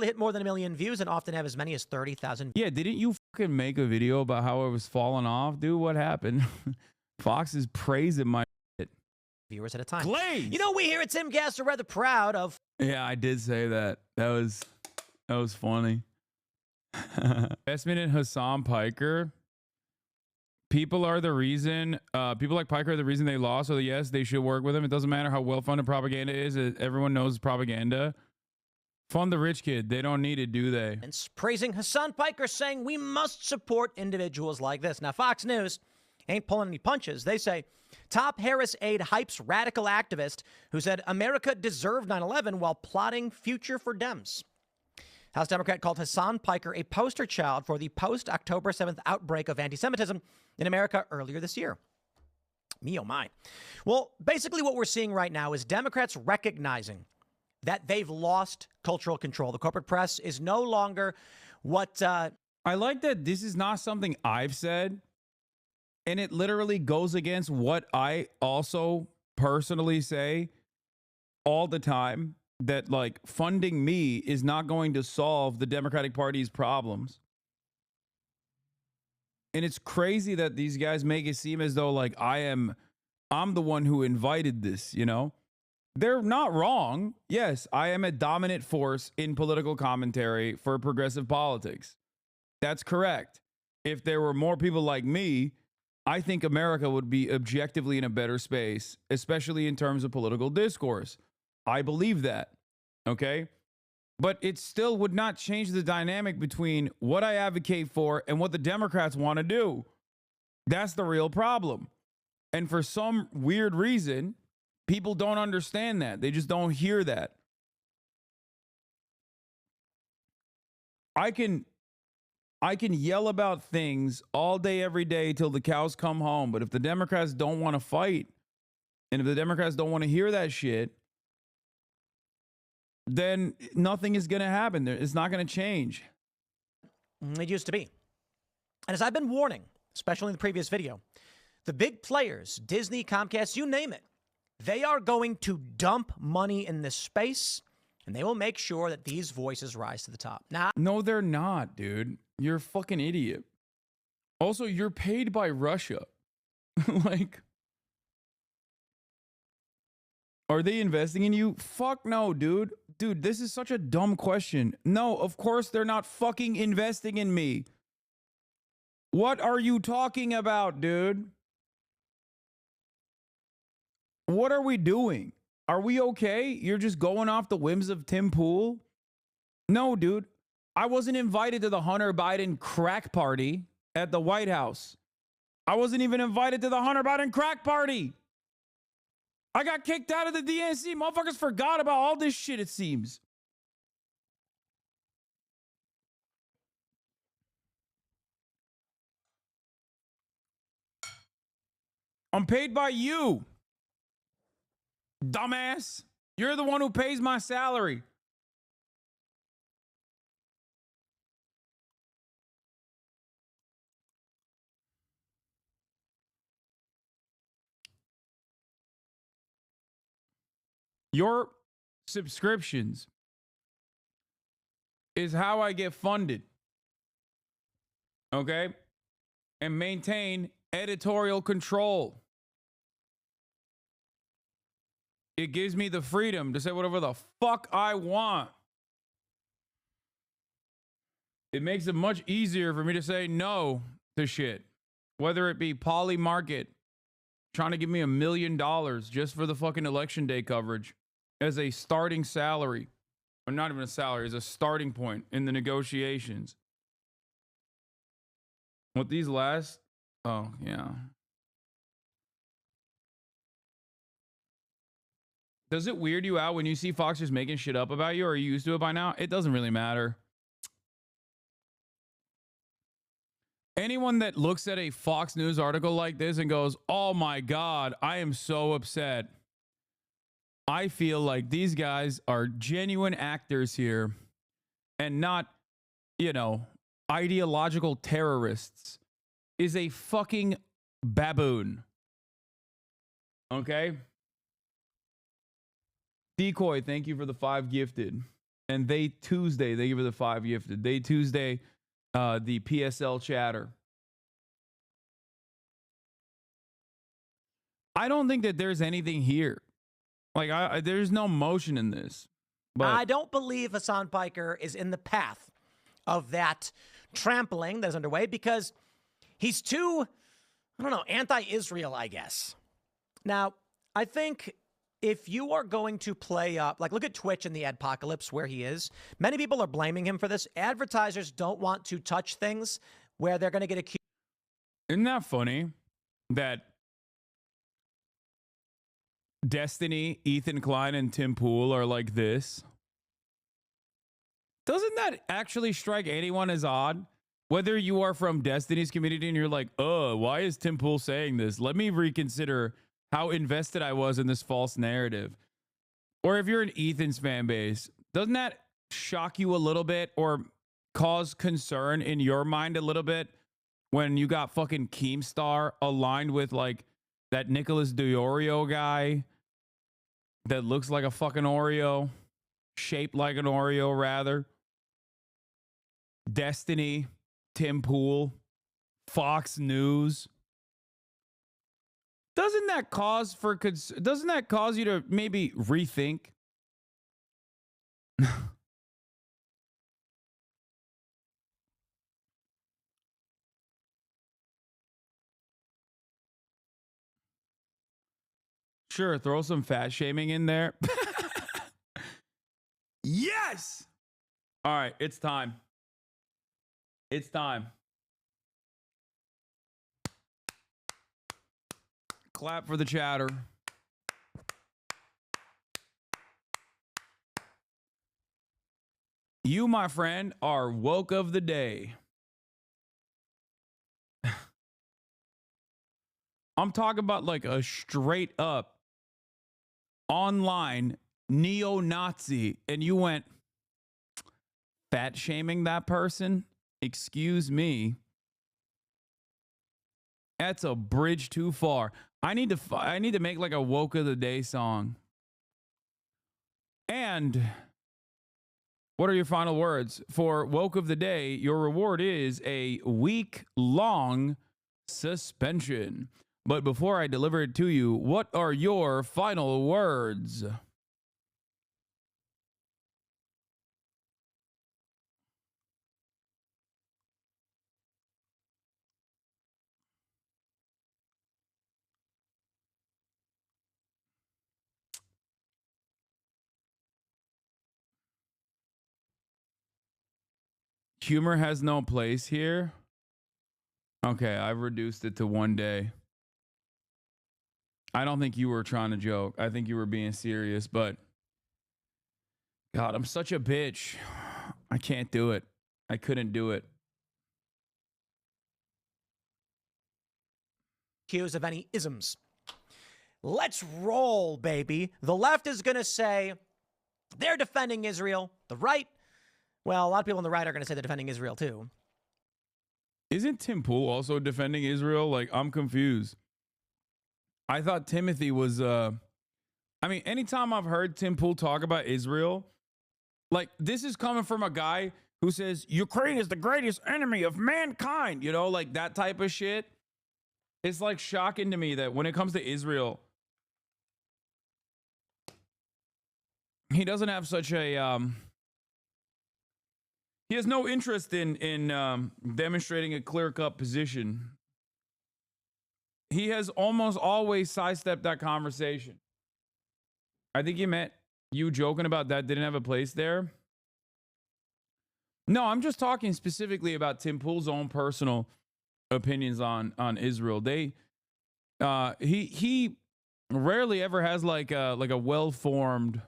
hit more than 1 million views and often have as many as 30,000 Yeah, didn't you fucking make a video about how it was falling off? Dude, what happened? Fox is praising my shit. viewers at a time. Glaze! You know, we here at Simcast are rather proud of... Yeah, I did say that. That was funny. Investment in Hassan Piker. People are the reason, people like Piker are the reason they lost. So yes, they should work with him. It doesn't matter how well-funded propaganda is. Everyone knows propaganda. Fund the rich kid. They don't need it, do they? And praising Hassan Piker, saying we must support individuals like this. Now, Fox News ain't pulling any punches. They say, top Harris aide hypes radical activist who said America deserved 9/11 while plotting future for Dems. House Democrat called Hassan Piker a poster child for the post-October 7th outbreak of anti-Semitism in America earlier this year. Me, oh my. Well, basically what we're seeing right now is Democrats recognizing that they've lost cultural control. The corporate press is no longer what... I like that this is not something I've said, and it literally goes against what I also personally say all the time, that like funding me is not going to solve the Democratic Party's problems. And it's crazy that these guys make it seem as though like I'm the one who invited this, you know? They're not wrong. Yes, I am a dominant force in political commentary for progressive politics. That's correct. If there were more people like me, I think America would be objectively in a better space, especially in terms of political discourse. I believe that. Okay? But it still would not change the dynamic between what I advocate for and what the Democrats want to do. That's the real problem. And for some weird reason, people don't understand that. They just don't hear that. I can yell about things all day, every day till the cows come home. But if the Democrats don't want to fight, and if the Democrats don't want to hear that shit, then nothing is going to happen. It's not going to change. It used to be. And as I've been warning, especially in the previous video, the big players, Disney, Comcast, you name it, they are going to dump money in this space, and they will make sure that these voices rise to the top. Now, no, they're not, dude. You're a fucking idiot. Also, you're paid by Russia. Like, are they investing in you? Fuck no, dude. Dude, this is such a dumb question. No, of course they're not fucking investing in me. What are you talking about, dude? What are we doing? Are we okay? You're just going off the whims of Tim Pool? No, dude. I wasn't invited to the Hunter Biden crack party at the White House. I wasn't even invited to the Hunter Biden crack party. I got kicked out of the DNC. Motherfuckers forgot about all this shit, it seems. I'm paid by you. Dumbass. You're the one who pays my salary. Your subscriptions is how I get funded. Okay? And maintain editorial control. It gives me the freedom to say whatever the fuck I want. It makes it much easier for me to say no to shit. Whether it be Poly Market trying to give me $1 million just for the fucking election day coverage as a starting salary, or not even a salary, as a starting point in the negotiations. What these last? Oh, yeah. Does it weird you out when you see Fox just making shit up about you, or are you used to it by now? It doesn't really matter. Anyone that looks at a Fox News article like this and goes, oh my God, I am so upset. I feel like these guys are genuine actors here and not, you know, ideological terrorists, is a fucking baboon. Okay? Decoy, thank you for the 5 gifted. And They Tuesday, they give her the 5 gifted. They Tuesday, the PSL chatter. I don't think that there's anything here. Like, there's no motion in this. But I don't believe Hasan Piker is in the path of that trampling that is underway because he's too, I don't know, anti-Israel, I guess. Now, I think if you are going to play up, like look at Twitch in the adpocalypse where he is. Many people are blaming him for this. Advertisers don't want to touch things where they're going to get accused. Isn't that funny that Destiny, Ethan Klein, and Tim Pool are like this? Doesn't that actually strike anyone as odd? Whether you are from Destiny's community and you're like, why is Tim Pool saying this? Let me reconsider how invested I was in this false narrative. Or if you're an Ethan's fan base, doesn't that shock you a little bit or cause concern in your mind a little bit when you got fucking Keemstar aligned with like that Nicholas DiOrio guy that looks like a fucking Oreo, shaped like an Oreo rather? Destiny, Tim Pool, Fox News. Doesn't that cause you to maybe rethink? Sure, throw some fat shaming in there. Yes! All right, it's time. It's time. Clap for the chatter. You, my friend, are woke of the day. I'm talking about like a straight up online neo-Nazi, and you went fat shaming that person? Excuse me. That's a bridge too far. I need to make like a woke of the day song. And what are your final words for woke of the day? Your reward is a week-long suspension. But before I deliver it to you, what are your final words? Humor has no place here. Okay, I've reduced it to 1 day. I don't think you were trying to joke. I think you were being serious, but God, I'm such a bitch. I can't do it. I couldn't do it. Accused of any isms. Let's roll, baby. The left is going to say they're defending Israel. The right, well, a lot of people on the right are going to say they're defending Israel too. Isn't Tim Pool also defending Israel? Like, I'm confused. I thought Timothy was, I mean, anytime I've heard Tim Pool talk about Israel, like, this is coming from a guy who says Ukraine is the greatest enemy of mankind, you know, like that type of shit. It's like shocking to me that when it comes to Israel, he doesn't have such a, he has no interest in demonstrating a clear-cut position. He has almost always sidestepped that conversation. I think he meant you joking about that didn't have a place there. No, I'm just talking specifically about Tim Pool's own personal opinions on Israel. He rarely ever has like a well-formed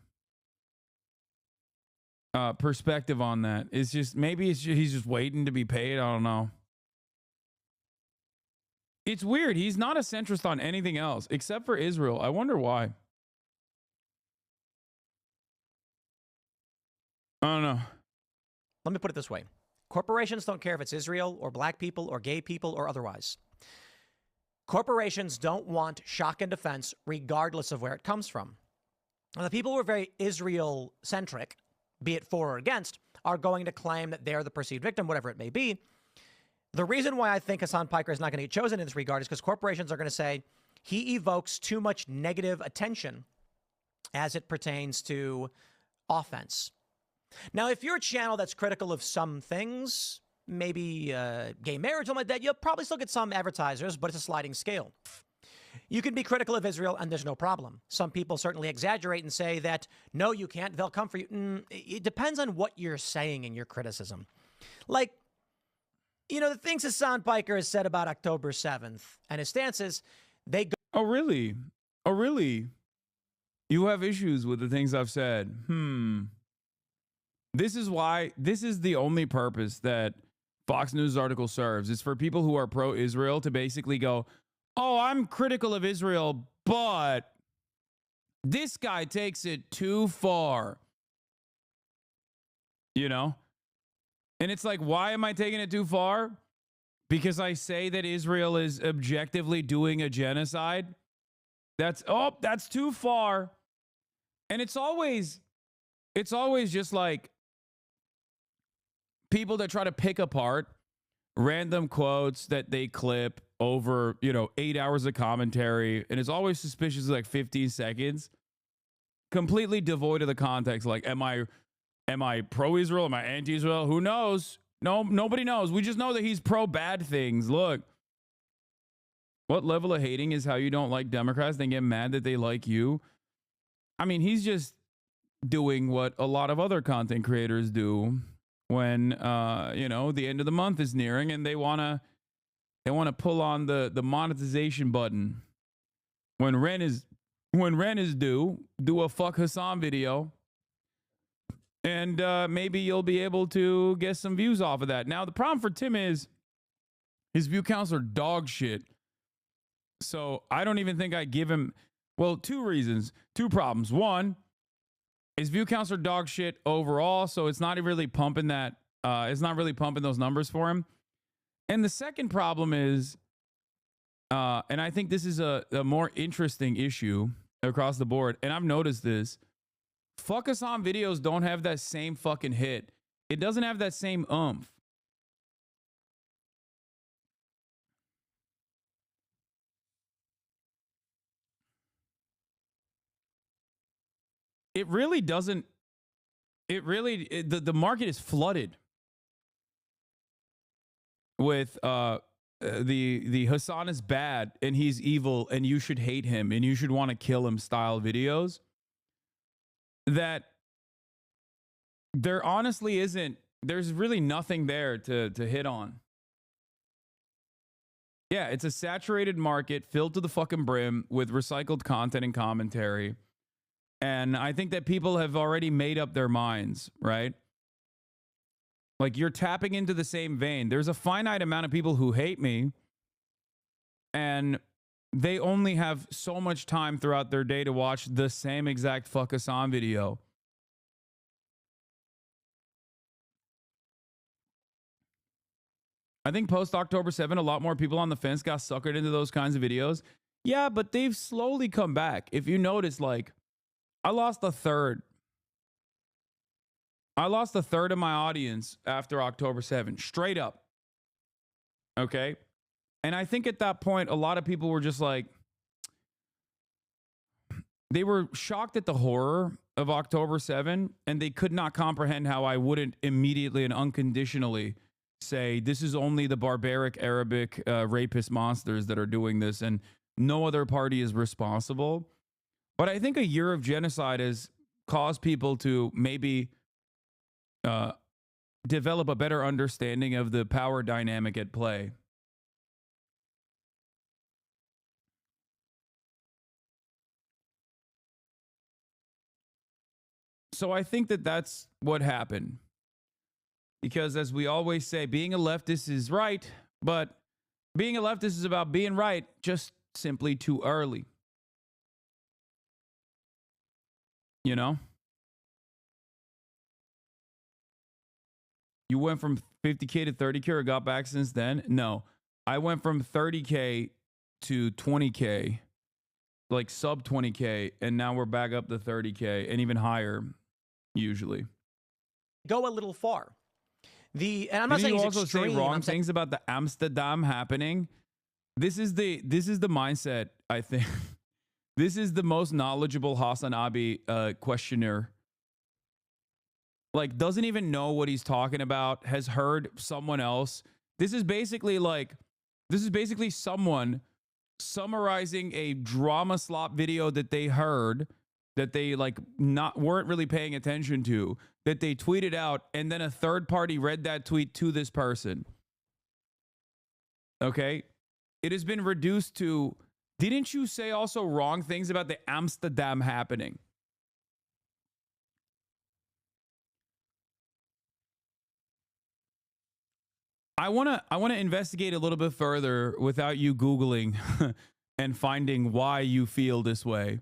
perspective on that. It's just he's just waiting to be paid. I don't know. It's weird. He's not a centrist on anything else except for Israel. I wonder why. I don't know. Let me put it this way. Corporations don't care if it's Israel or black people or gay people or otherwise. Corporations don't want shock and defense regardless of where it comes from. Now, the people who are very Israel-centric, be it for or against, are going to claim that they're the perceived victim, whatever it may be. The reason why I think Hasan Piker is not going to get chosen in this regard is because corporations are going to say he evokes too much negative attention as it pertains to offense. Now, if you're a channel that's critical of some things, maybe gay marriage, something like that, you'll probably still get some advertisers, but it's a sliding scale. You can be critical of Israel, and there's no problem. Some people certainly exaggerate and say that, no, you can't, they'll come for you. It depends on what you're saying in your criticism. Like, you know, the things Hasan Piker has said about October 7th and his stances, they go. Oh, really? Oh, really? You have issues with the things I've said. This is why, this is the only purpose that Fox News article serves. It's for people who are pro-Israel to basically go, oh, I'm critical of Israel, but this guy takes it too far. You know? And it's like, why am I taking it too far? Because I say that Israel is objectively doing a genocide. That's too far. And it's always just like people that try to pick apart random quotes that they clip over, 8 hours of commentary. And it's always suspicious, like 15 seconds, completely devoid of the context. Like, am I pro-Israel? Am I anti-Israel? Who knows? No, nobody knows. We just know that he's pro-bad things. Look, what level of hating is how you don't like Democrats, then get mad that they like you? I mean, he's just doing what a lot of other content creators do when, the end of the month is nearing and they want to pull on the monetization button. When rent is due, do a fuck Hasan video. And maybe you'll be able to get some views off of that. Now, the problem for Tim is his view counts are dog shit. So I don't even think I give him, well, two problems. One, his view counts are dog shit overall, so it's not really pumping that, it's not really pumping those numbers for him. And the second problem is, and I think this is a more interesting issue across the board, and I've noticed this, fuck Hasan videos don't have that same fucking hit. It doesn't have that same oomph. It really doesn't. The market is flooded with the Hasan is bad and he's evil and you should hate him and you should want to kill him style videos that there honestly isn't. There's really nothing there to hit on. Yeah, it's a saturated market filled to the fucking brim with recycled content and commentary. And I think that people have already made up their minds, right? Like, you're tapping into the same vein. There's a finite amount of people who hate me, and they only have so much time throughout their day to watch the same exact fuck Hasan video. I think post October 7, a lot more people on the fence got suckered into those kinds of videos. Yeah, but they've slowly come back. If you notice, like, I lost a third. I lost a third of my audience after October 7, straight up. Okay? And I think at that point, a lot of people were just like, they were shocked at the horror of October 7, and they could not comprehend how I wouldn't immediately and unconditionally say, this is only the barbaric Arabic rapist monsters that are doing this, and no other party is responsible. But I think a year of genocide has caused people to maybe develop a better understanding of the power dynamic at play. So I think that that's what happened. Because as we always say, being a leftist is right, but being a leftist is about being right just simply too early. You know? You went from 50K to 30K or got back since then? No. I went from 30K to 20K, like sub 20K, and now we're back up to 30K and even higher, usually. go a little far. And I'm not Did saying you it's also say extreme. wrong things about the Amsterdam happening? This is the mindset, I think. This is the most knowledgeable Hasanabi questioner. Like, doesn't even know what he's talking about, has heard someone else. This is basically someone summarizing a drama slop video that they heard, that they weren't really paying attention to, that they tweeted out, and then a third party read that tweet to this person. Okay? It has been reduced to, didn't you say also wrong things about the Amsterdam happening? I want to investigate a little bit further without you Googling and finding why you feel this way,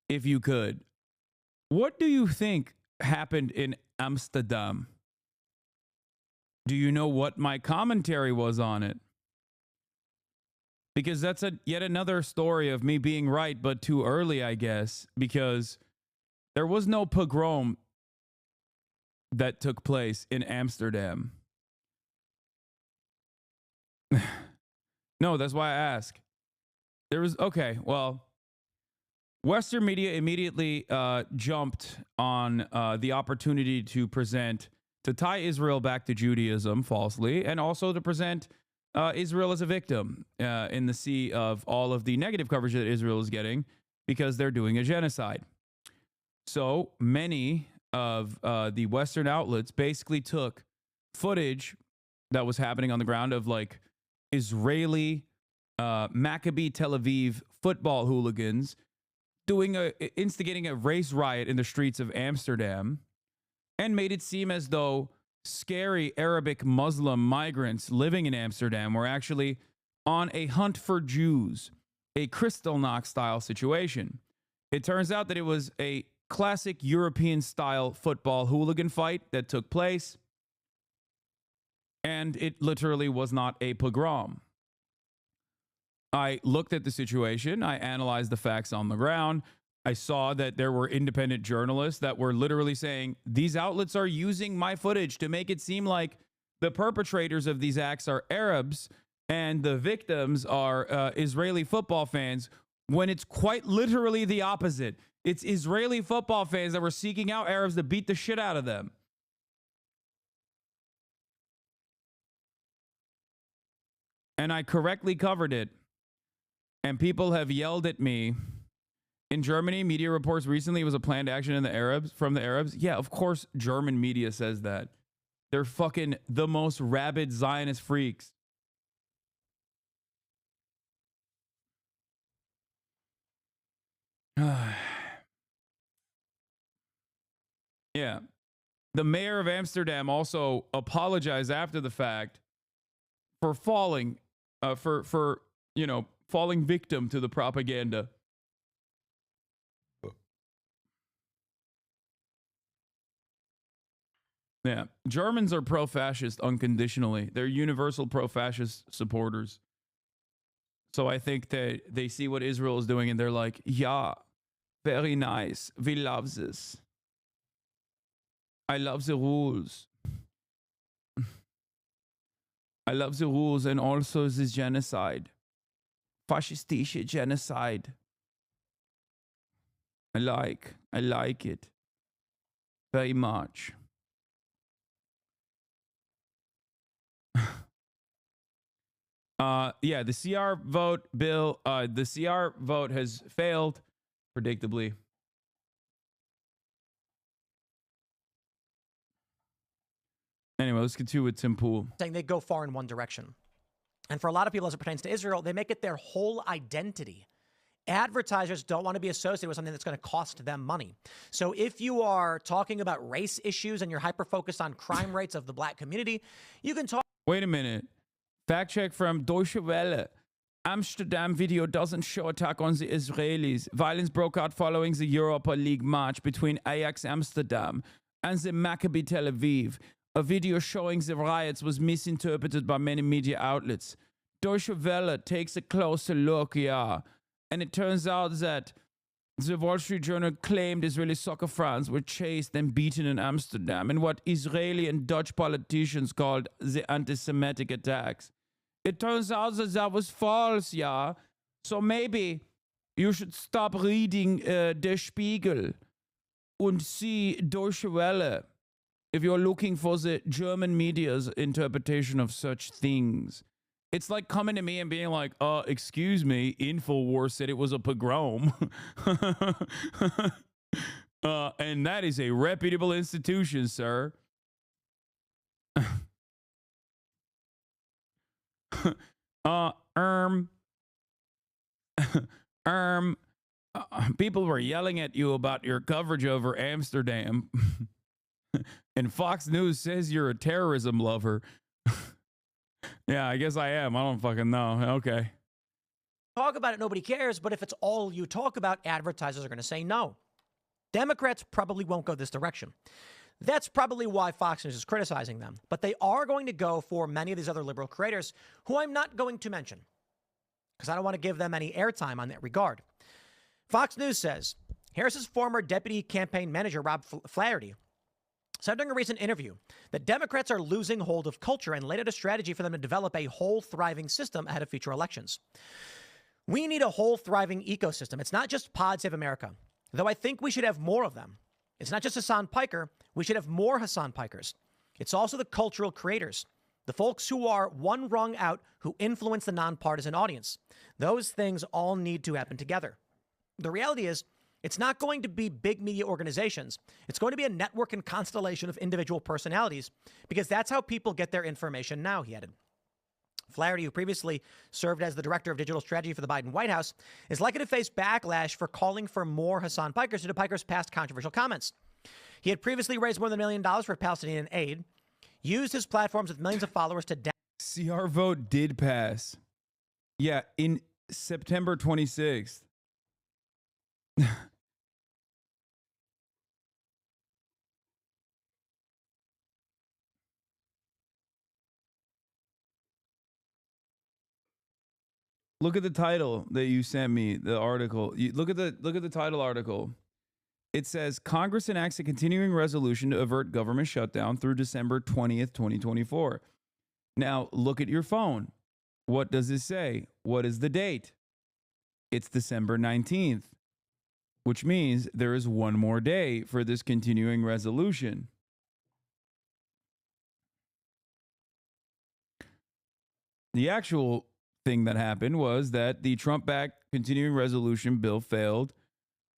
if you could. What do you think happened in Amsterdam? Do you know what my commentary was on it? Because that's yet another story of me being right, but too early, I guess, because there was no pogrom that took place in Amsterdam. No, that's why I ask. There was, okay, well, Western media immediately jumped on the opportunity to tie Israel back to Judaism falsely, and also to present Israel as a victim in the sea of all of the negative coverage that Israel is getting because they're doing a genocide. So many of the Western outlets basically took footage that was happening on the ground of Israeli Maccabi Tel Aviv football hooligans instigating a race riot in the streets of Amsterdam, and made it seem as though scary Arabic Muslim migrants living in Amsterdam were actually on a hunt for Jews, a Kristallnacht style situation. It turns out that it was a classic European style football hooligan fight that took place, and it literally was not a pogrom. I looked at the situation. I analyzed the facts on the ground. I saw that there were independent journalists that were literally saying, these outlets are using my footage to make it seem like the perpetrators of these acts are Arabs and the victims are Israeli football fans, when it's quite literally the opposite. It's Israeli football fans that were seeking out Arabs to beat the shit out of them. And I correctly covered it. And people have yelled at me. In Germany, media reports recently it was a planned action from the Arabs. Yeah, of course German media says that. They're fucking the most rabid Zionist freaks. Yeah. The mayor of Amsterdam also apologized after the fact for falling falling victim to the propaganda. Yeah. Germans are pro-fascist unconditionally. They're universal pro-fascist supporters. So I think that they see what Israel is doing and they're like, yeah, very nice. We love this. I love the rules. I love the rules and also this genocide. Fascistische genocide. I like it very much. Yeah, the CR vote bill, the CR vote has failed, predictably. Anyway, let's continue with Tim Pool. Saying they go far in one direction. And for a lot of people, as it pertains to Israel, they make it their whole identity. Advertisers don't want to be associated with something that's going to cost them money. So if you are talking about race issues and you're hyper-focused on crime rates of the black community, you can talk... Wait a minute. Fact check from Deutsche Welle. Amsterdam video doesn't show attack on the Israelis. Violence broke out following the Europa League match between Ajax Amsterdam and the Maccabi Tel Aviv. A video showing the riots was misinterpreted by many media outlets. Deutsche Welle takes a closer look, yeah. And it turns out that The Wall Street Journal claimed Israeli soccer fans were chased and beaten in Amsterdam in what Israeli and Dutch politicians called the anti-Semitic attacks. It turns out that that was false, yeah. So maybe you should stop reading Der Spiegel and see Deutsche Welle if you're looking for the German media's interpretation of such things. It's like coming to me and being like, excuse me, InfoWars said it was a pogrom. And that is a reputable institution, sir. People were yelling at you about your coverage over Amsterdam. And Fox News says you're a terrorism lover. Yeah, I guess I am. I don't fucking know. Okay. Talk about it, nobody cares. But if it's all you talk about, advertisers are going to say no. Democrats probably won't go this direction. That's probably why Fox News is criticizing them. But they are going to go for many of these other liberal creators who I'm not going to mention because I don't want to give them any airtime on that regard. Fox News says Harris's former deputy campaign manager, Rob Flaherty, said during a recent interview that Democrats are losing hold of culture and laid out a strategy for them to develop a whole thriving system ahead of future elections. We need a whole thriving ecosystem. It's not just Pod Save America, though I think we should have more of them. It's not just Hasan Piker. We should have more Hasan Pikers. It's also the cultural creators, the folks who are one rung out, who influence the nonpartisan audience. Those things all need to happen together. The reality is, it's not going to be big media organizations. It's going to be a network and constellation of individual personalities because that's how people get their information now, he added. Flaherty, who previously served as the director of digital strategy for the Biden White House, is likely to face backlash for calling for more Hasan Pikers due to Piker's past controversial comments. He had previously raised more than $1 million for Palestinian aid, used his platforms with millions of followers to See, our vote did pass. Yeah, in September 26th. Look at the title that you sent me, the article. Look at the title article. It says Congress enacts a continuing resolution to avert government shutdown through December 20th, 2024. Now, look at your phone. What does it say? What is the date? It's December 19th, which means there is one more day for this continuing resolution. The actual thing that happened was that the Trump-backed continuing resolution bill failed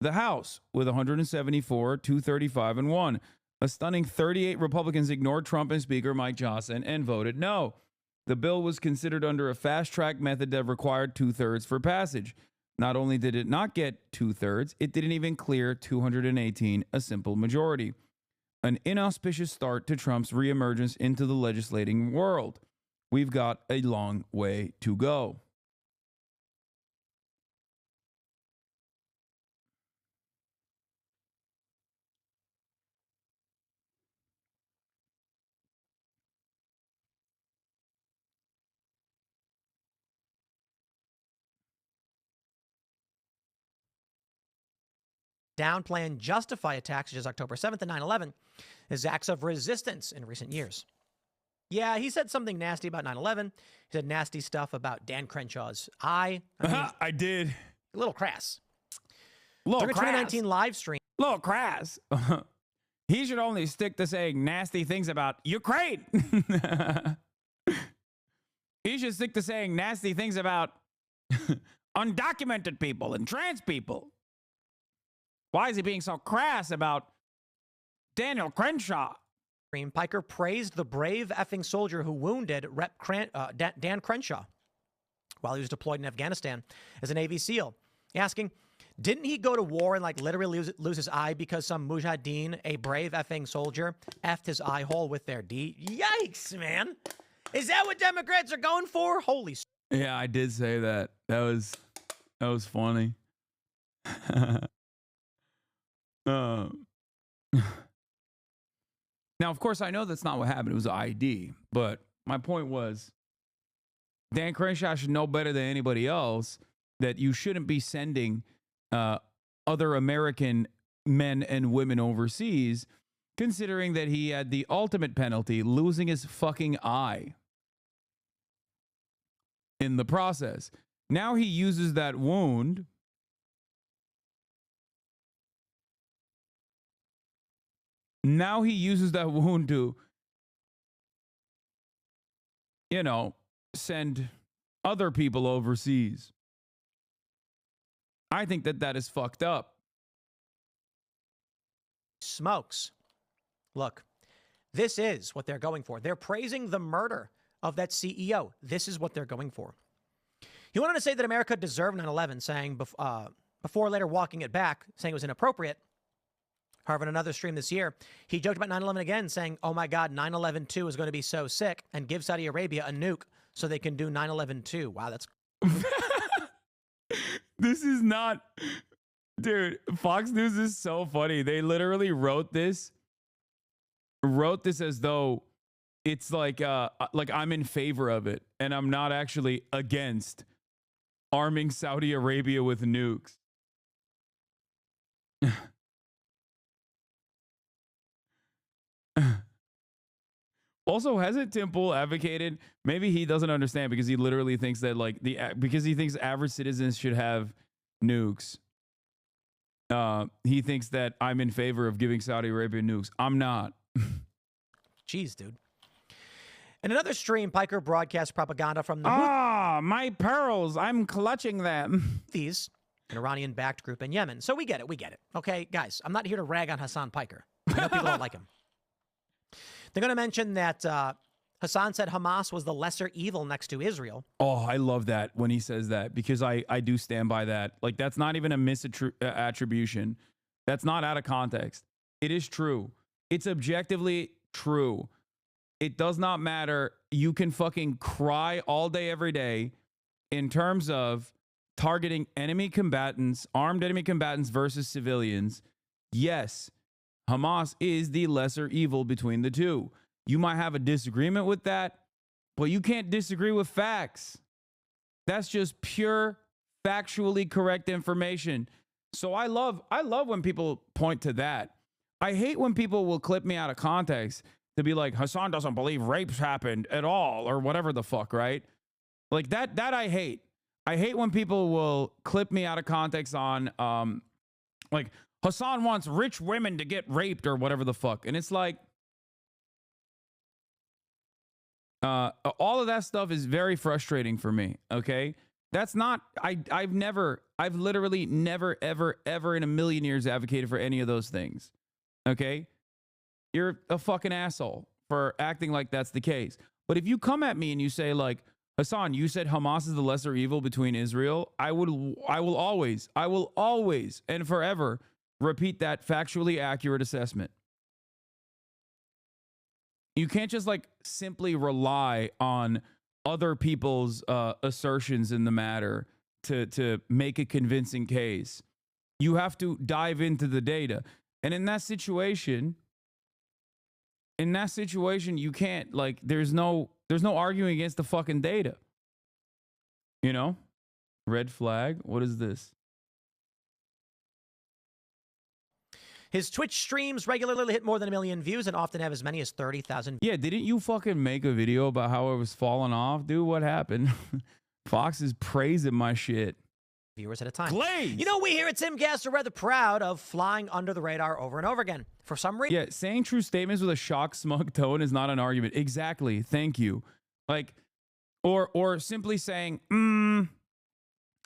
the House with 174, 235, and 1. A stunning 38 Republicans ignored Trump and Speaker Mike Johnson and voted no. The bill was considered under a fast-track method that required 2/3 for passage. Not only did it not get 2/3, it didn't even clear 218, a simple majority. An inauspicious start to Trump's reemergence into the legislating world. We've got a long way to go. downplay and justify attacks such as October 7th and 9/11 as acts of resistance in recent years. Yeah, he said something nasty about 9/11. He said nasty stuff about Dan Crenshaw's eye. I mean, I did. a little crass. Little During a crass. 2019 live stream. Little crass. He should only stick to saying nasty things about Ukraine. He should stick to saying nasty things about undocumented people and trans people. Why is he being so crass about Daniel Crenshaw? Piker praised the brave effing soldier who wounded Dan Crenshaw while he was deployed in Afghanistan as a Navy SEAL, asking, didn't he go to war and like literally lose his eye because some mujahideen, a brave effing soldier, effed his eye hole with their D? Yikes, man. Is that what Democrats are going for? Holy Yeah, I did say that. That was funny. Now, of course, I know that's not what happened. It was an ID. But my point was, Dan Crenshaw should know better than anybody else that you shouldn't be sending other American men and women overseas, considering that he had the ultimate penalty, losing his fucking eye in the process. Now he uses that wound to, you know, send other people overseas. I think that is fucked up. Smokes. Look, this is what they're going for. They're praising the murder of that CEO. This is what they're going for. He went on to say that America deserved 9/11, saying before later walking it back, saying it was inappropriate. However, in another stream this year, he joked about 9/11 again, saying, oh my God, 9/11-2 is going to be so sick, and give Saudi Arabia a nuke so they can do 9/11-2. Wow, that's... This is not... Dude, Fox News is so funny. They literally wrote this as though it's like I'm in favor of it, and I'm not actually against arming Saudi Arabia with nukes. Also, hasn't Tim Pool advocated, maybe he doesn't understand because he literally thinks that because he thinks average citizens should have nukes. He thinks that I'm in favor of giving Saudi Arabia nukes. I'm not. Jeez, dude. In another stream, Piker broadcast propaganda from the my pearls, I'm clutching them. Houthis, an Iranian-backed group in Yemen. So we get it. Okay, guys, I'm not here to rag on Hassan Piker. I know people don't like him. They're going to mention that Hasan said Hamas was the lesser evil next to Israel. Oh, I love that when he says that, because I do stand by that. Like, that's not even a misattribution. That's not out of context. It is true. It's objectively true. It does not matter. You can fucking cry all day, every day in terms of targeting enemy combatants, armed enemy combatants versus civilians. Yes, Hamas is the lesser evil between the two. You might have a disagreement with that, but you can't disagree with facts. That's just pure, factually correct information. So I love when people point to that. I hate when people will clip me out of context to be like, Hasan doesn't believe rapes happened at all, or whatever the fuck, right? Like that I hate. I hate when people will clip me out of context on like Hasan wants rich women to get raped or whatever the fuck. And it's like, all of that stuff is very frustrating for me. Okay. That's not, I've literally never, ever in a million years advocated for any of those things. Okay. You're a fucking asshole for acting like that's the case. But if you come at me and you say like, Hasan, you said Hamas is the lesser evil between Israel, I will always and forever repeat that factually accurate assessment. You can't just like simply rely on other people's assertions in the matter to make a convincing case. You have to dive into the data. And in that situation, you can't, like, there's no arguing against the fucking data. You know? Red flag. What is this? His Twitch streams regularly hit more than 1 million views and often have as many as 30,000. Yeah, didn't you fucking make a video about how I was falling off? Dude, what happened? Fox is praising my shit. Viewers at a time. Glaze! You know, we here at Simcast are rather proud of flying under the radar over and over again. For some reason. Yeah, saying true statements with a shock, smug tone is not an argument. Exactly. Thank you. Like, or simply saying,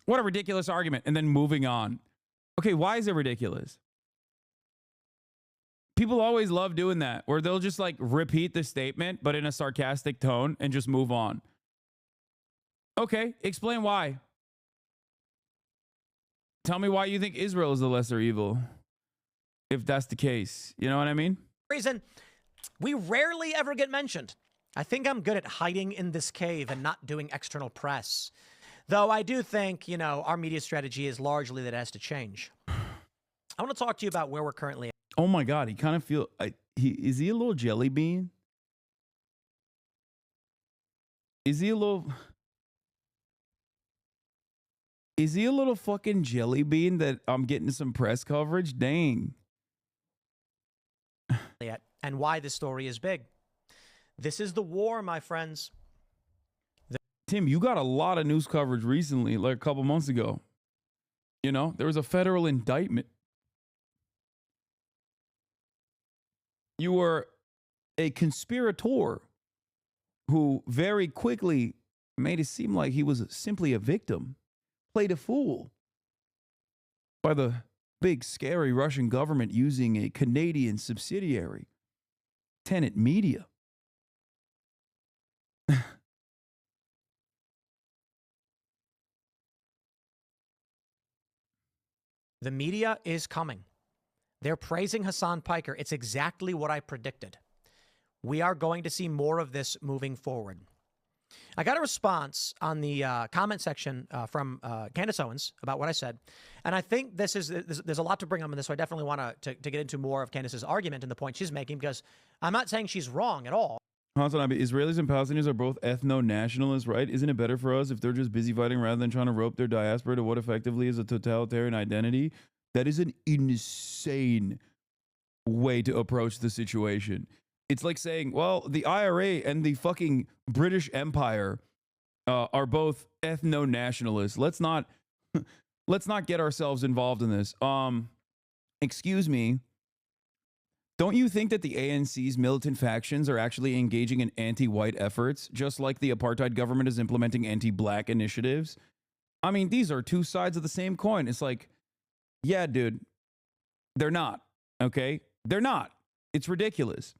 what a ridiculous argument, and then moving on. Okay, why is it ridiculous? People always love doing that, where they'll just like repeat the statement, but in a sarcastic tone and just move on. Okay, explain why. Tell me why you think Israel is the lesser evil, if that's the case. You know what I mean? Reason we rarely ever get mentioned. I think I'm good at hiding in this cave and not doing external press. Though I do think, you know, our media strategy is largely that it has to change. I want to talk to you about where we're currently at. Oh my God, he kind of feel, is he a little jelly bean? Is he a little... Is he a little fucking jelly bean that I'm getting some press coverage? Dang. And why this story is big. This is the war, my friends. Tim, you got a lot of news coverage recently, like a couple months ago. You know, there was a federal indictment. You were a conspirator who very quickly made it seem like he was simply a victim, played a fool by the big, scary Russian government using a Canadian subsidiary, TotH Media. The media is coming. They're praising Hasan Piker. It's exactly what I predicted. We are going to see more of this moving forward. I got a response on the comment section from Candace Owens about what I said. And I think there's a lot to bring up in this, so I definitely want to get into more of Candace's argument and the point she's making, because I'm not saying she's wrong at all. Hasanabi, Israelis and Palestinians are both ethno-nationalists, right? Isn't it better for us if they're just busy fighting rather than trying to rope their diaspora to what effectively is a totalitarian identity? That is an insane way to approach the situation. It's like saying, well, the IRA and the fucking British Empire are both ethno-nationalists. Let's not get ourselves involved in this. Excuse me. Don't you think that the ANC's militant factions are actually engaging in anti-white efforts, just like the apartheid government is implementing anti-black initiatives? I mean, these are two sides of the same coin. It's like, yeah, dude, they're not, okay? They're not. It's ridiculous.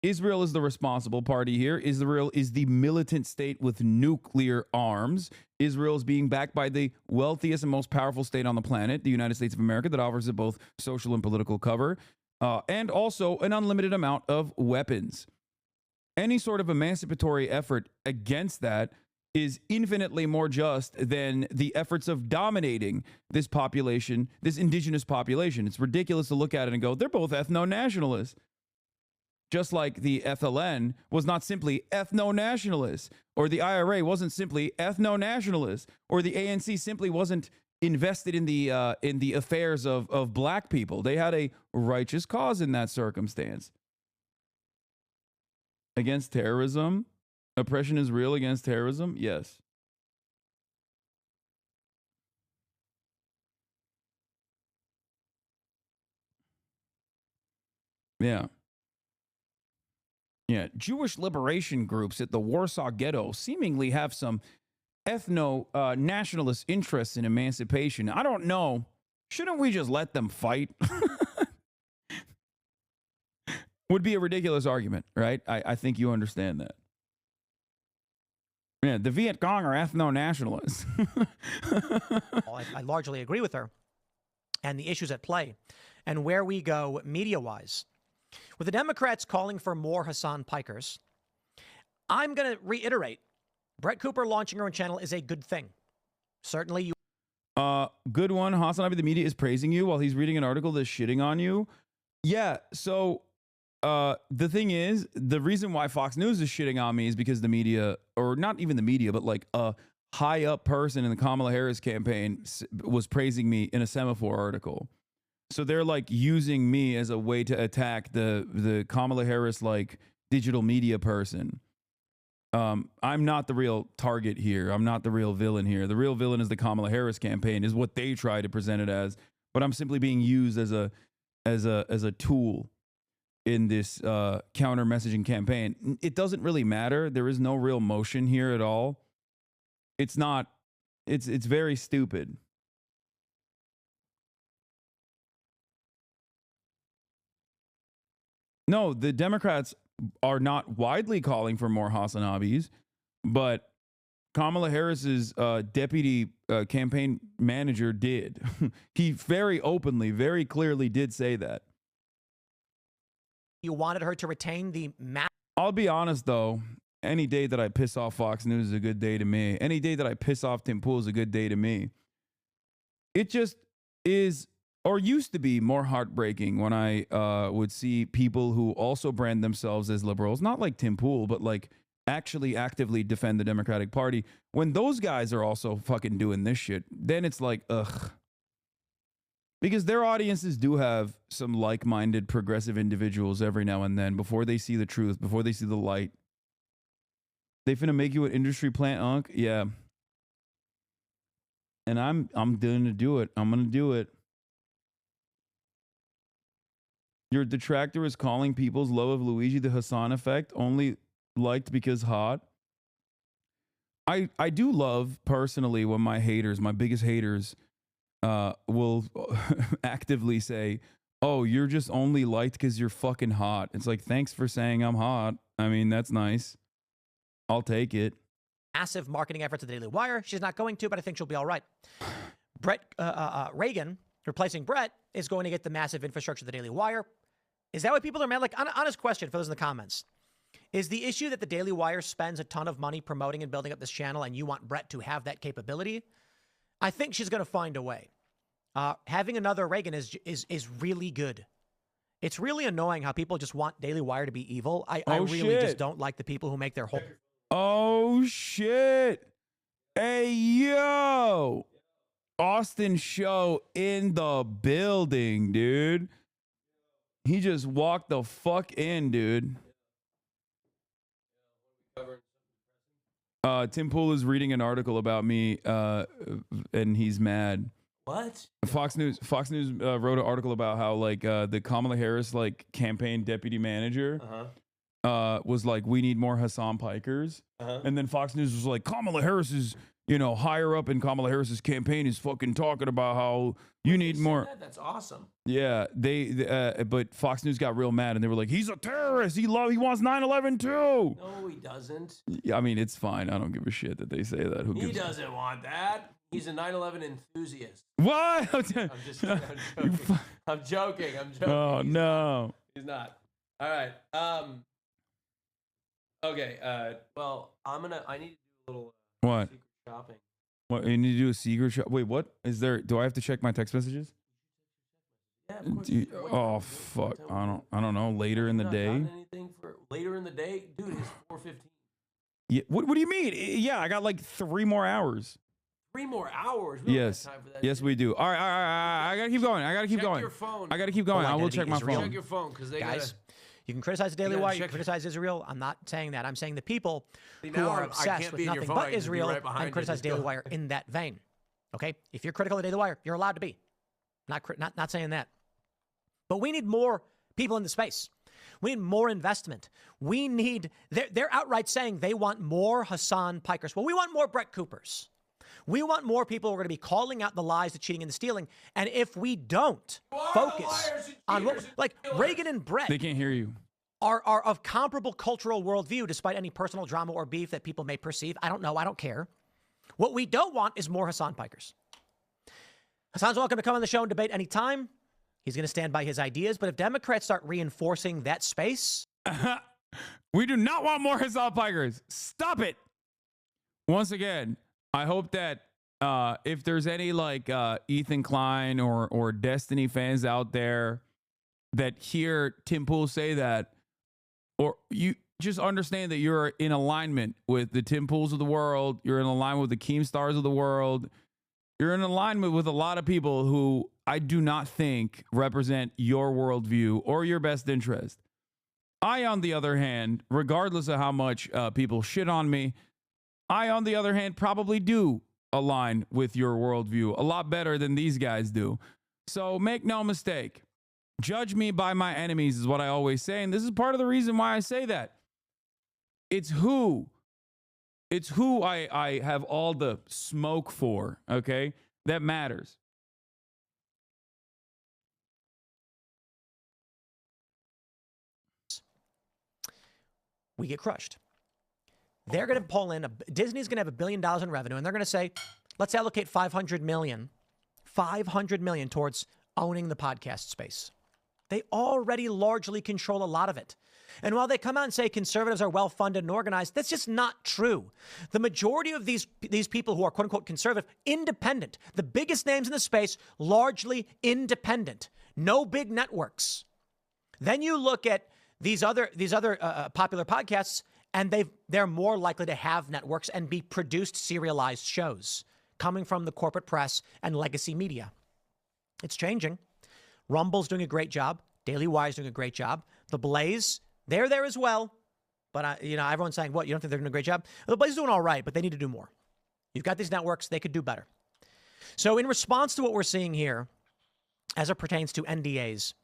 Israel is the responsible party here. Israel is the militant state with nuclear arms. Israel is being backed by the wealthiest and most powerful state on the planet, the United States of America, that offers it both social and political cover. And also an unlimited amount of weapons. Any sort of emancipatory effort against that is infinitely more just than the efforts of dominating this population, this indigenous population. It's ridiculous to look at it and go, they're both ethno-nationalists. Just like the FLN was not simply ethno-nationalist, or the IRA wasn't simply ethno-nationalist, or the ANC simply wasn't invested in the affairs of black people. They had a righteous cause in that circumstance. Against terrorism? Oppression is real against terrorism? Yes. Yeah. Yeah. Jewish liberation groups at the Warsaw Ghetto seemingly have some ethno-nationalist interests in emancipation. I don't know. Shouldn't we just let them fight? Would be a ridiculous argument, right? I think you understand that. Yeah, the Viet Cong are ethno-nationalists. Well, I largely agree with her and the issues at play and where we go media-wise. With the Democrats calling for more Hasan Pikers, I'm going to reiterate, Brett Cooper launching her own channel is a good thing. Certainly you... Good one. Hasanabi, the media is praising you while he's reading an article that's shitting on you. Yeah, so the thing is, the reason why Fox News is shitting on me is because the media, or not even the media, but like a high up person in the Kamala Harris campaign was praising me in a semaphore article. So they're like using me as a way to attack the Kamala Harris like digital media person. I'm not the real target here. I'm not the real villain here. The real villain is the Kamala Harris campaign, is what they try to present it as. But I'm simply being used as a tool in this counter messaging campaign. It doesn't really matter. There is no real motion here at all. It's not. It's very stupid. No, the Democrats are not widely calling for more Hasanabis, but Kamala Harris's deputy campaign manager did. He very openly, very clearly did say that. You wanted her to retain the... I'll be honest, though. Any day that I piss off Fox News is a good day to me. Any day that I piss off Tim Pool is a good day to me. It just is, or used to be, more heartbreaking when I would see people who also brand themselves as liberals, not like Tim Pool, but like actually actively defend the Democratic Party. When those guys are also fucking doing this shit, then it's like, ugh. Because their audiences do have some like-minded progressive individuals every now and then before they see the truth, before they see the light. They finna make you an industry plant, Unc? Yeah. And I'm gonna do it. I'm gonna do it. Your detractor is calling people's love of Luigi the Hasan effect, only liked because hot. I do love personally when my haters, my biggest haters, will actively say, "Oh, you're just only liked because you're fucking hot." It's like, thanks for saying I'm hot. I mean, that's nice. I'll take it. Massive marketing efforts at the Daily Wire. She's not going to, but I think she'll be all right. Reagan, replacing Brett, is going to get the massive infrastructure of the Daily Wire. Is that what people are mad? Like, honest question for those in the comments. Is the issue that the Daily Wire spends a ton of money promoting and building up this channel and you want Brett to have that capability? I think she's going to find a way. Having another Reagan is really good. It's really annoying how people just want Daily Wire to be evil. I really just don't like the people who make their whole... Oh, shit. Hey, yo. Austin Show in the building, dude. He just walked the fuck in, dude. Tim Pool is reading an article about me, and he's mad. What? Fox News wrote an article about how like the Kamala Harris like campaign deputy manager was like, we need more Hasan Pikers, and then Fox News was like, Kamala Harris is, you know, higher up in Kamala Harris's campaign is fucking talking about how you need more. That's awesome. Yeah, but Fox News got real mad and they were like, he's a terrorist. He wants 9/11 too. No, he doesn't. Yeah, I mean, it's fine. I don't give a shit that they say that. He doesn't want that. He's a 9/11 enthusiast. What? I'm joking. Oh, no. He's not. All right. Okay. Well, I need to do a little what? Secret shopping. What, you need to do a secret shop? Wait, what? Is there, do I have to check my text messages? Yeah, of course. Fuck. I don't know. Later in the day? Anything for later in the day? Dude, it's 4:15. Yeah. What do you mean? Yeah, I got like 3 more hours. 3 more hours? We don't have time for that. Yes, we do. All right. I got to keep going. Check your phone. I got to keep going. I will check my phone. Check your phone because they Guys, you can criticize the Daily Wire, you can criticize Israel. I'm not saying that. I'm saying the people who are obsessed with nothing but Israel and criticize Daily Wire in that vein. Okay? If you're critical of Daily Wire, you're allowed to be. Not saying that. But we need more people in the space. We need more investment. We need, they're outright saying they want more Hasan Pikers. Well, we want more Brett Coopers. We want more people who are going to be calling out the lies, the cheating, and the stealing. And if we don't focus on what, like Reagan and Brett, they can't hear you, are of comparable cultural worldview, despite any personal drama or beef that people may perceive. I don't know. I don't care. What we don't want is more Hasan Pikers. Hasan's welcome to come on the show and debate anytime. He's going to stand by his ideas. But if Democrats start reinforcing that space, we do not want more Hasan Pikers. Stop it. Once again, I hope that if there's any like Ethan Klein or Destiny fans out there that hear Tim Pool say that, or you just understand that you're in alignment with the Tim Pools of the world, you're in alignment with the Keemstars of the world, you're in alignment with a lot of people who I do not think represent your worldview or your best interest. I, on the other hand, regardless of how much people shit on me, I, on the other hand, probably do align with your worldview a lot better than these guys do. So make no mistake. Judge me by my enemies is what I always say. And this is part of the reason why I say that. It's who I have all the smoke for, okay? That matters. we get crushed. They're going to pull in, Disney's going to have $1 billion in revenue, and they're going to say, let's allocate $500 million towards owning the podcast space. They already largely control a lot of it. And while they come out and say conservatives are well-funded and organized, that's just not true. The majority of these people who are quote-unquote conservative, independent, the biggest names in the space, largely independent, no big networks. Then you look at these other popular podcasts, And they're more likely to have networks and be produced serialized shows coming from the corporate press and legacy media. It's changing. Rumble's doing a great job. Daily Wire's doing a great job. The Blaze, they're there as well. But, everyone's saying, what, you don't think they're doing a great job? The Blaze is doing all right, but they need to do more. You've got these networks. They could do better. So in response to what we're seeing here, as it pertains to NDAs,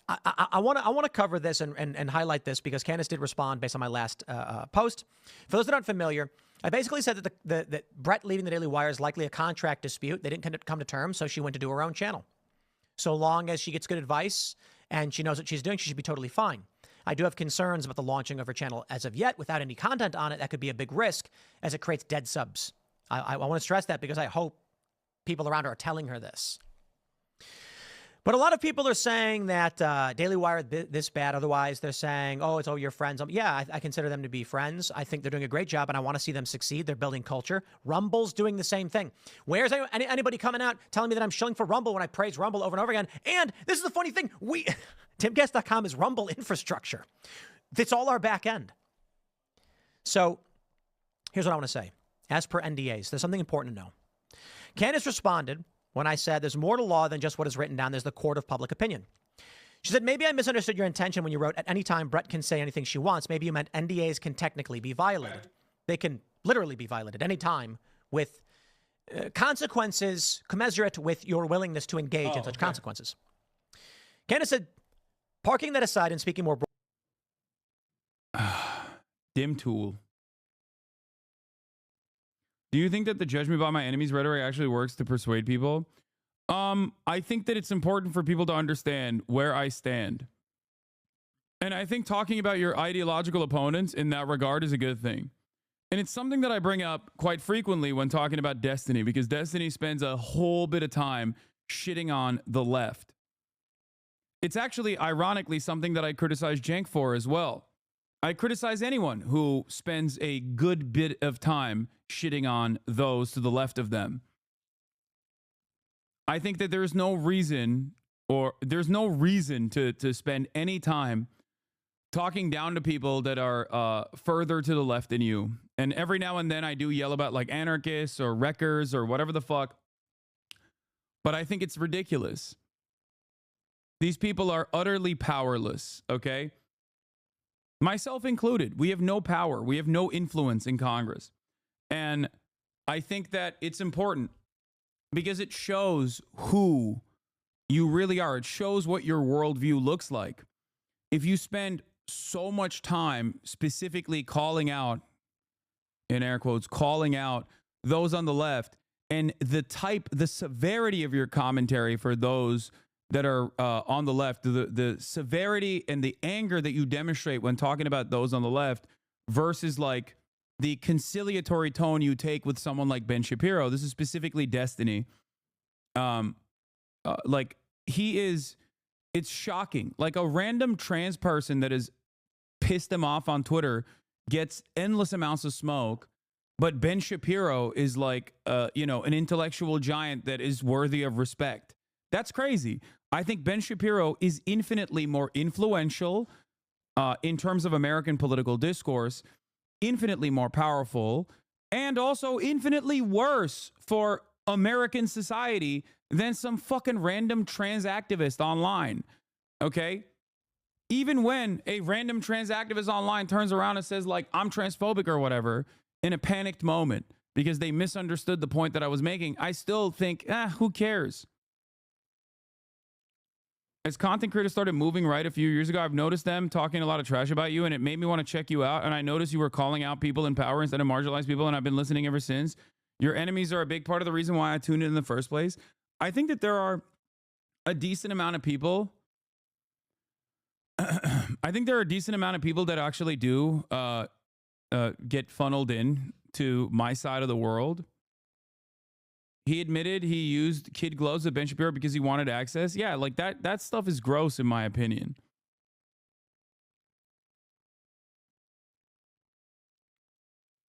I want to cover this and highlight this because Candace did respond based on my last post. For those that aren't familiar, I basically said that that Brett leaving the Daily Wire is likely a contract dispute. They didn't come to terms, so she went to do her own channel. So long as she gets good advice and she knows what she's doing, she should be totally fine. I do have concerns about the launching of her channel as of yet without any content on it. That could be a big risk as it creates dead subs. I want to stress that because I hope people around her are telling her this. But a lot of people are saying that Daily Wire this bad. Otherwise, they're saying, oh, it's your friends. Yeah, I consider them to be friends. I think they're doing a great job, and I want to see them succeed. They're building culture. Rumble's doing the same thing. Where's anybody coming out telling me that I'm shilling for Rumble when I praise Rumble over and over again? And this is the funny thing. TimGuest.com is Rumble infrastructure. It's all our back end. So here's what I want to say. As per NDAs, there's something important to know. Candace responded when I said there's more to law than just what is written down. There's the court of public opinion. She said, maybe I misunderstood your intention when you wrote, at any time Brett can say anything she wants. Maybe you meant NDAs can technically be violated. They can literally be violated any time with consequences commensurate with your willingness to engage in such consequences. Candace said, parking that aside and speaking more Dim tool. Do you think that the judge me by my enemies rhetoric actually works to persuade people? I think that it's important for people to understand where I stand. And I think talking about your ideological opponents in that regard is a good thing. And it's something that I bring up quite frequently when talking about Destiny, because Destiny spends a whole bit of time shitting on the left. It's actually, ironically, something that I criticize Cenk for as well. I criticize anyone who spends a good bit of time shitting on those to the left of them. I think that there's no reason to spend any time talking down to people that are further to the left than you. And every now and then I do yell about like anarchists or wreckers or whatever the fuck. But I think it's ridiculous. These people are utterly powerless, okay? Myself included. We have no power. We have no influence in Congress. And I think that it's important because it shows who you really are. It shows what your worldview looks like. If you spend so much time specifically calling out, in air quotes, calling out those on the left, and the severity of your commentary for those that are on the left, the severity and the anger that you demonstrate when talking about those on the left versus like the conciliatory tone you take with someone like Ben Shapiro. This is specifically Destiny. Like he is, it's shocking. Like a random trans person that has pissed him off on Twitter gets endless amounts of smoke. But Ben Shapiro is like, an intellectual giant that is worthy of respect. That's crazy. I think Ben Shapiro is infinitely more influential in terms of American political discourse, infinitely more powerful, and also infinitely worse for American society than some fucking random trans activist online. Okay? Even when a random trans activist online turns around and says, like, I'm transphobic or whatever, in a panicked moment because they misunderstood the point that I was making, I still think, who cares? As content creators started moving right a few years ago, I've noticed them talking a lot of trash about you, and it made me want to check you out. And I noticed you were calling out people in power instead of marginalized people, and I've been listening ever since. Your enemies are a big part of the reason why I tuned in the first place. I think that there are a decent amount of people. I think there are a decent amount of people that actually do get funneled in to my side of the world. He admitted he used kid gloves at Ben Shapiro because he wanted access. Yeah, like that stuff is gross in my opinion.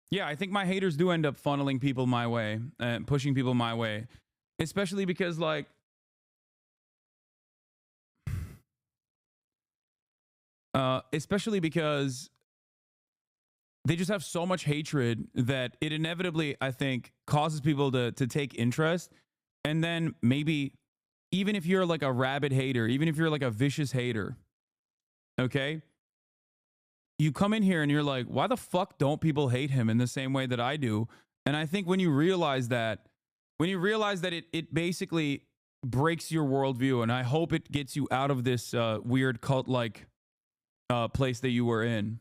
Yeah, I think my haters do end up funneling people my way and pushing people my way, especially because like they just have so much hatred that it inevitably, I think, causes people to take interest. And then maybe, even if you're like a rabid hater, even if you're like a vicious hater, okay, you come in here and you're like, why the fuck don't people hate him in the same way that I do? And I think when you realize that, it basically breaks your worldview, and I hope it gets you out of this weird cult-like place that you were in.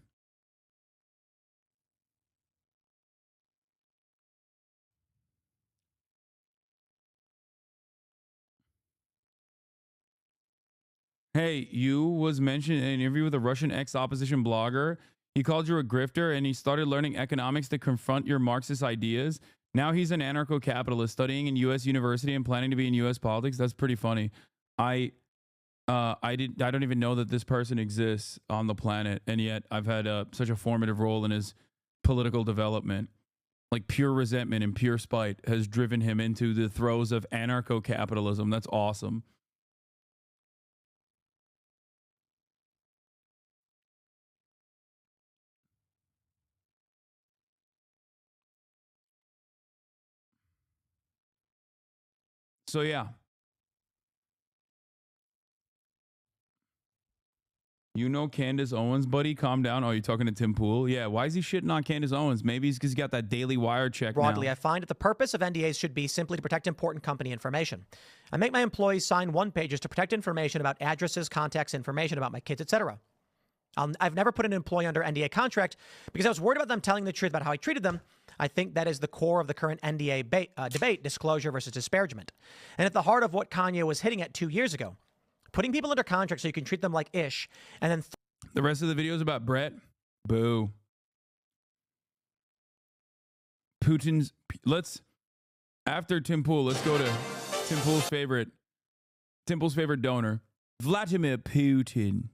Hey, you was mentioned in an interview with a Russian ex-opposition blogger. He called you a grifter, and he started learning economics to confront your Marxist ideas. Now he's an anarcho-capitalist studying in U.S. university and planning to be in U.S. politics. That's pretty funny. I don't even know that this person exists on the planet, and yet I've had such a formative role in his political development. Like, pure resentment and pure spite has driven him into the throes of anarcho-capitalism. That's awesome. So yeah. You know Candace Owens, buddy? Calm down. Oh, you're talking to Tim Pool? Yeah, why is he shitting on Candace Owens? Maybe it's because he got that Daily Wire check Broadly, now. I find that the purpose of NDAs should be simply to protect important company information. I make my employees sign one-pagers to protect information about addresses, contacts, information about my kids, etc. I've never put an employee under NDA contract because I was worried about them telling the truth about how I treated them. I think that is the core of the current NDA debate, disclosure versus disparagement. And at the heart of what Kanye was hitting at 2 years ago. Putting people under contract so you can treat them like ish, and then the rest of the video is about Brett. Boo. Putin's. After Tim Pool, let's go to Tim Pool's favorite donor, Vladimir Putin.